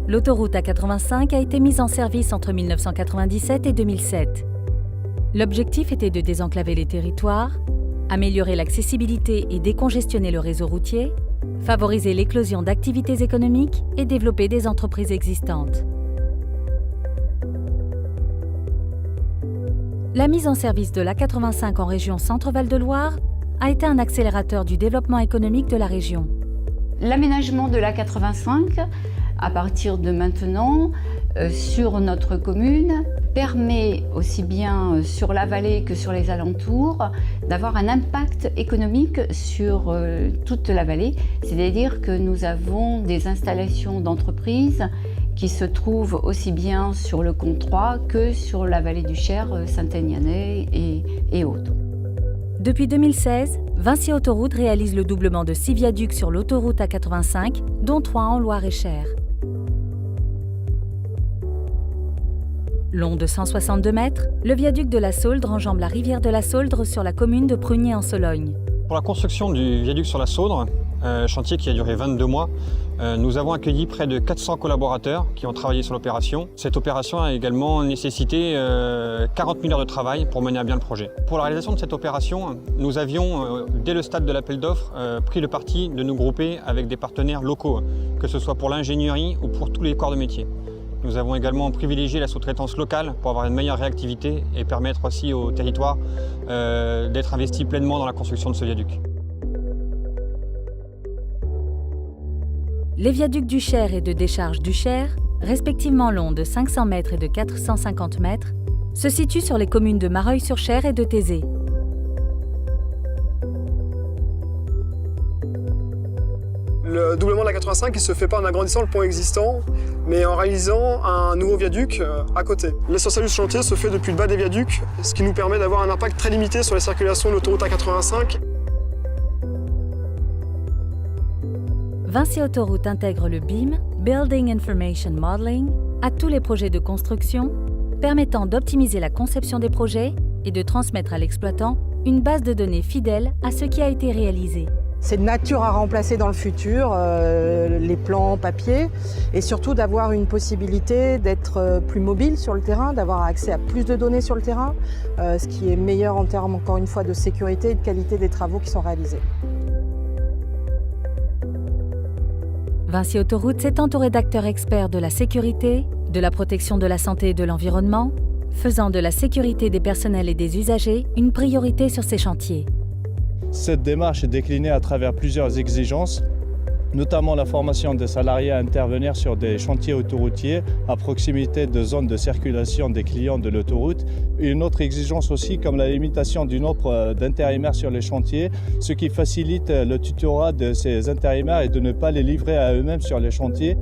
L'autoroute A85 a été mise en service entre 1997 et 2007. L'objectif était de désenclaver les territoires, améliorer l'accessibilité et décongestionner le réseau routier, favoriser l'éclosion d'activités économiques et développer des entreprises existantes. La mise en service de l'A85 en région Centre-Val de Loire a été un accélérateur du développement économique de la région. L'aménagement de l'A85, à partir de maintenant, sur notre commune, permet aussi bien sur la vallée que sur les alentours d'avoir un impact économique sur toute la vallée. C'est-à-dire que nous avons des installations d'entreprises qui se trouvent aussi bien sur le Comte-3 que sur la vallée du Cher, Saint-Agnanais et autres. Depuis 2016, Vinci Autoroute réalise le doublement de 6 viaducs sur l'autoroute A85, dont 3 en Loire-et-Cher. Long de 162 mètres, le viaduc de la Sauldre enjambe la rivière de la Sauldre sur la commune de Prunier-en-Sologne. Pour la construction du viaduc sur la Sauldre, chantier qui a duré 22 mois, nous avons accueilli près de 400 collaborateurs qui ont travaillé sur l'opération. Cette opération a également nécessité 40 000 heures de travail pour mener à bien le projet. Pour la réalisation de cette opération, nous avions, dès le stade de l'appel d'offres, pris le parti de nous grouper avec des partenaires locaux, que ce soit pour l'ingénierie ou pour tous les corps de métier. Nous avons également privilégié la sous-traitance locale pour avoir une meilleure réactivité et permettre aussi au territoire d'être investi pleinement dans la construction de ce viaduc. Les viaducs du Cher et de décharge du Cher, respectivement longs de 500 mètres et de 450 mètres, se situent sur les communes de Mareuil-sur-Cher et de Thésée. Le doublement de la 85 ne se fait pas en agrandissant le pont existant, mais en réalisant un nouveau viaduc à côté. L'essentiel du chantier se fait depuis le bas des viaducs, ce qui nous permet d'avoir un impact très limité sur les circulations de l'autoroute A85. Vinci Autoroute intègre le BIM, Building Information Modeling, à tous les projets de construction, permettant d'optimiser la conception des projets et de transmettre à l'exploitant une base de données fidèle à ce qui a été réalisé. C'est de nature à remplacer dans le futur les plans papier et surtout d'avoir une possibilité d'être plus mobile sur le terrain, d'avoir accès à plus de données sur le terrain, ce qui est meilleur en termes, encore une fois, de sécurité et de qualité des travaux qui sont réalisés. Vinci Autoroute s'est entouré d'acteurs experts de la sécurité, de la protection de la santé et de l'environnement, faisant de la sécurité des personnels et des usagers une priorité sur ces chantiers. Cette démarche est déclinée à travers plusieurs exigences, notamment la formation des salariés à intervenir sur des chantiers autoroutiers à proximité de zones de circulation des clients de l'autoroute. Une autre exigence aussi comme la limitation du nombre d'intérimaires sur les chantiers, ce qui facilite le tutorat de ces intérimaires et de ne pas les livrer à eux-mêmes sur les chantiers.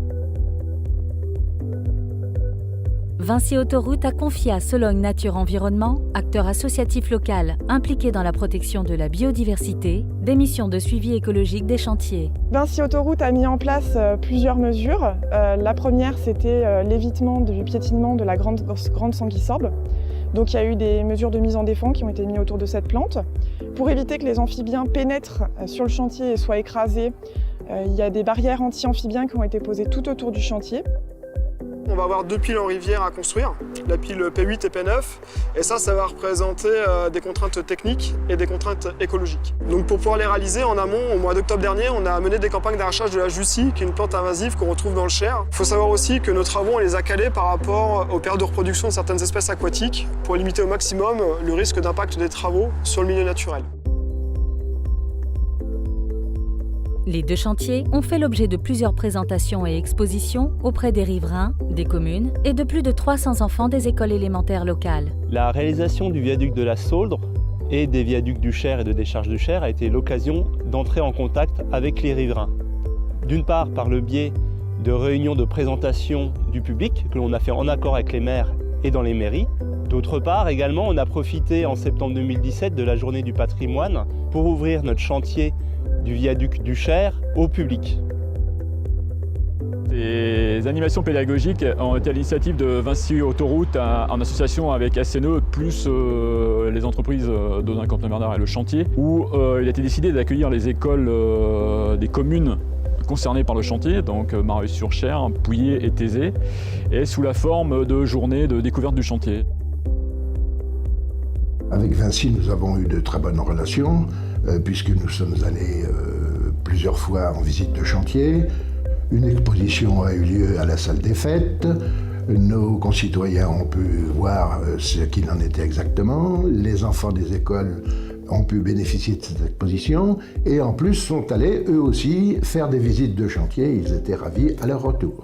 Vinci Autoroute a confié à Sologne Nature Environnement, acteur associatif local impliqué dans la protection de la biodiversité, des missions de suivi écologique des chantiers. Vinci Autoroute a mis en place plusieurs mesures. La première, c'était l'évitement du piétinement de la grande Sanguisorbe. Donc il y a eu des mesures de mise en défend qui ont été mises autour de cette plante. Pour éviter que les amphibiens pénètrent sur le chantier et soient écrasés, il y a des barrières anti-amphibiens qui ont été posées tout autour du chantier. On va avoir 2 piles en rivière à construire, la pile P8 et P9, et ça va représenter des contraintes techniques et des contraintes écologiques. Donc pour pouvoir les réaliser, en amont, au mois d'octobre dernier, on a mené des campagnes d'arrachage de la Jussie, qui est une plante invasive qu'on retrouve dans le Cher. Il faut savoir aussi que nos travaux, on les a calés par rapport aux périodes de reproduction de certaines espèces aquatiques, pour limiter au maximum le risque d'impact des travaux sur le milieu naturel. Les 2 chantiers ont fait l'objet de plusieurs présentations et expositions auprès des riverains, des communes et de plus de 300 enfants des écoles élémentaires locales. La réalisation du viaduc de la Sauldre et des viaducs du Cher et de décharge du Cher a été l'occasion d'entrer en contact avec les riverains. D'une part par le biais de réunions de présentation du public que l'on a fait en accord avec les maires et dans les mairies. D'autre part également, on a profité en septembre 2017 de la journée du patrimoine pour ouvrir notre chantier du viaduc du Cher au public. Des animations pédagogiques ont été à l'initiative de Vinci Autoroute en association avec SNE plus les entreprises d'Audun-Campement-Bernard et le chantier, où il a été décidé d'accueillir les écoles des communes concernés par le chantier, donc Mareuil-sur-Cher, Pouillé et Thésée, et sous la forme de journées de découverte du chantier. Avec Vinci, nous avons eu de très bonnes relations, puisque nous sommes allés plusieurs fois en visite de chantier. Une exposition a eu lieu à la salle des fêtes. Nos concitoyens ont pu voir ce qu'il en était exactement. Les enfants des écoles ont pu bénéficier de cette exposition et en plus sont allés eux aussi faire des visites de chantier. Ils étaient ravis à leur retour.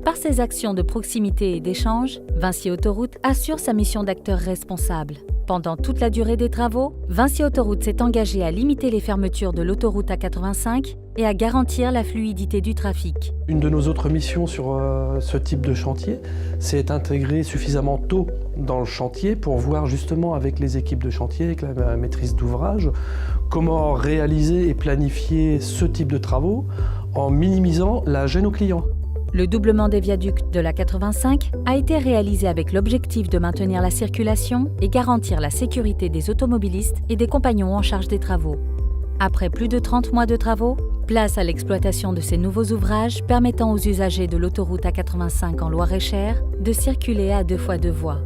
Par ses actions de proximité et d'échange, Vinci Autoroutes assure sa mission d'acteur responsable. Pendant toute la durée des travaux, Vinci Autoroutes s'est engagé à limiter les fermetures de l'autoroute A85 et à garantir la fluidité du trafic. Une de nos autres missions sur ce type de chantier, c'est intégrer suffisamment tôt dans le chantier pour voir justement avec les équipes de chantier, avec la maîtrise d'ouvrage, comment réaliser et planifier ce type de travaux en minimisant la gêne aux clients. Le doublement des viaducs de la 85 a été réalisé avec l'objectif de maintenir la circulation et garantir la sécurité des automobilistes et des compagnons en charge des travaux. Après plus de 30 mois de travaux, place à l'exploitation de ces nouveaux ouvrages permettant aux usagers de l'autoroute A85 en Loir-et-Cher de circuler à 2 fois 2 voies.